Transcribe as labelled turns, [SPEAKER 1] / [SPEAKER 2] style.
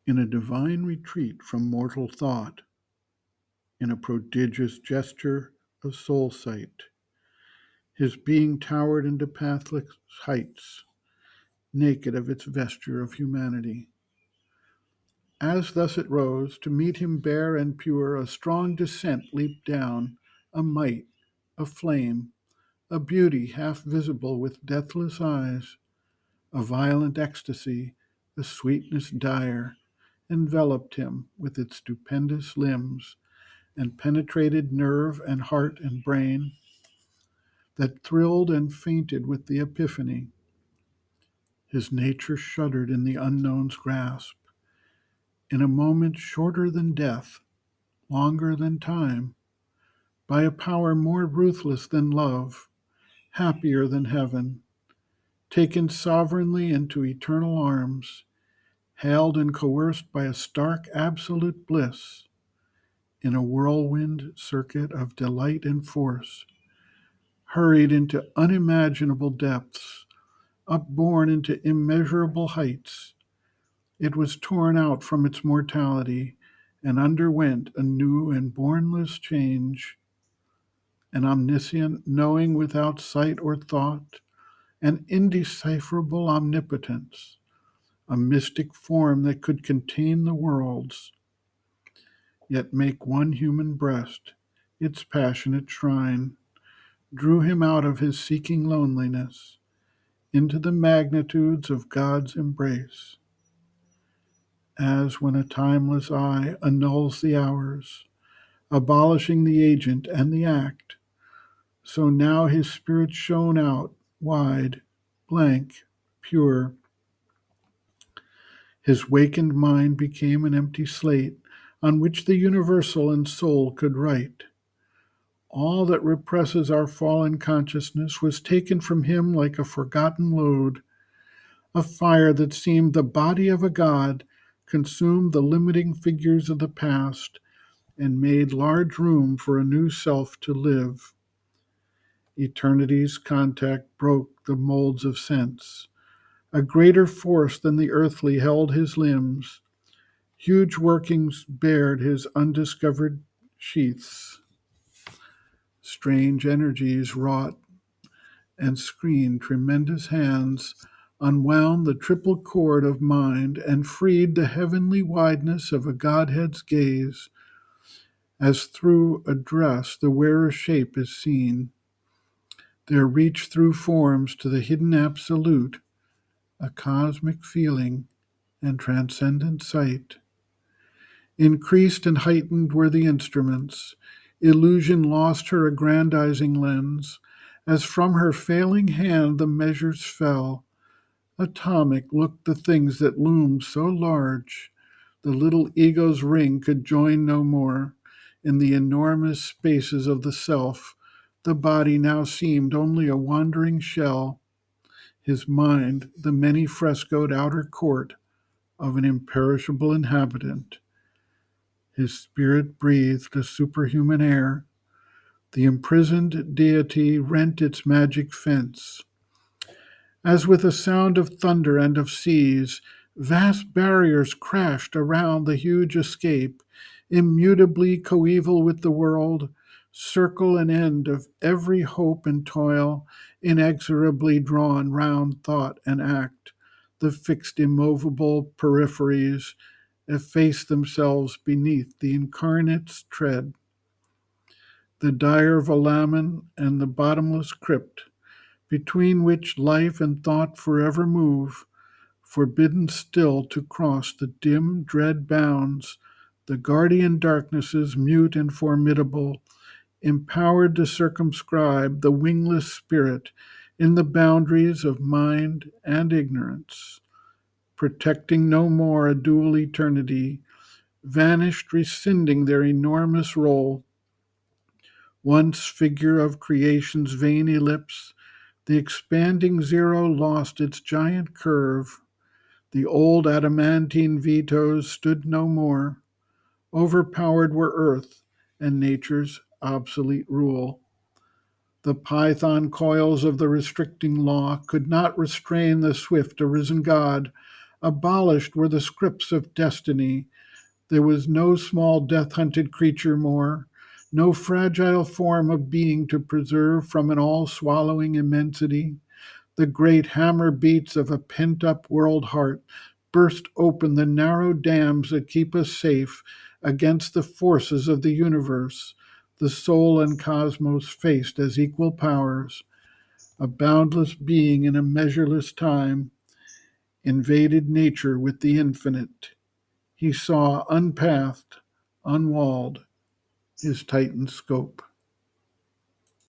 [SPEAKER 1] in a divine retreat from mortal thought, in a prodigious gesture of soul sight. His being towered into pathless heights, naked of its vesture of humanity. As thus it rose, to meet him bare and pure, a strong descent leaped down, a might, a flame, a beauty half visible with deathless eyes, a violent ecstasy, a sweetness dire, enveloped him with its stupendous limbs, and penetrated nerve and heart and brain, that thrilled and fainted with the epiphany. His nature shuddered in the unknown's grasp. In a moment shorter than death, longer than time, by a power more ruthless than love, happier than heaven, taken sovereignly into eternal arms, held and coerced by a stark absolute bliss, in a whirlwind circuit of delight and force, hurried into unimaginable depths, upborne into immeasurable heights, it was torn out from its mortality and underwent a new and bournless change, an omniscient knowing without sight or thought, an indecipherable omnipotence, a mystic form that could contain the worlds, yet make one human breast its passionate shrine, drew him out of his seeking loneliness into the magnitudes of God's embrace. As when a timeless eye annuls the hours, abolishing the agent and the act, so now his spirit shone out, wide, blank, pure. His wakened mind became an empty slate on which the universal and soul could write. All that represses our fallen consciousness was taken from him like a forgotten load. A fire that seemed the body of a god consumed the limiting figures of the past and made large room for a new self to live. Eternity's contact broke the molds of sense. A greater force than the earthly held his limbs. Huge workings bared his undiscovered sheaths. Strange energies wrought and screened tremendous hands, unwound the triple cord of mind, and freed the heavenly wideness of a Godhead's gaze, as through a dress the wearer's shape is seen. There reached through forms to the hidden absolute, a cosmic feeling and transcendent sight. Increased and heightened were the instruments. Illusion lost her aggrandizing lens, as from her failing hand the measures fell. Atomic looked the things that loomed so large, the little ego's ring could join no more. In the enormous spaces of the self, the body now seemed only a wandering shell, his mind the many frescoed outer court of an imperishable inhabitant. His spirit breathed a superhuman air. The imprisoned deity rent its magic fence. As with a sound of thunder and of seas, vast barriers crashed around the huge escape, immutably coeval with the world, circle and end of every hope and toil, inexorably drawn round thought and act. The fixed immovable peripheries efface themselves beneath the incarnate's tread. The dire Valaman and the bottomless crypt, between which life and thought forever move, forbidden still to cross the dim, dread bounds, the guardian darknesses, mute and formidable, empowered to circumscribe the wingless spirit in the boundaries of mind and ignorance, protecting no more a dual eternity, vanished, rescinding their enormous role. Once figure of creation's vain ellipse, the expanding zero lost its giant curve. The old adamantine vetoes stood no more. Overpowered were earth and nature's obsolete rule. The python coils of the restricting law could not restrain the swift arisen God, Abolished were the scripts of destiny. There was no small death-hunted creature more, no fragile form of being to preserve from an all-swallowing immensity. The great hammer beats of a pent-up world heart burst open the narrow dams that keep us safe against the forces of the universe. The soul and cosmos faced as equal powers. A boundless being in a measureless time invaded nature with the infinite. He saw unpathed, unwalled, his titan scope.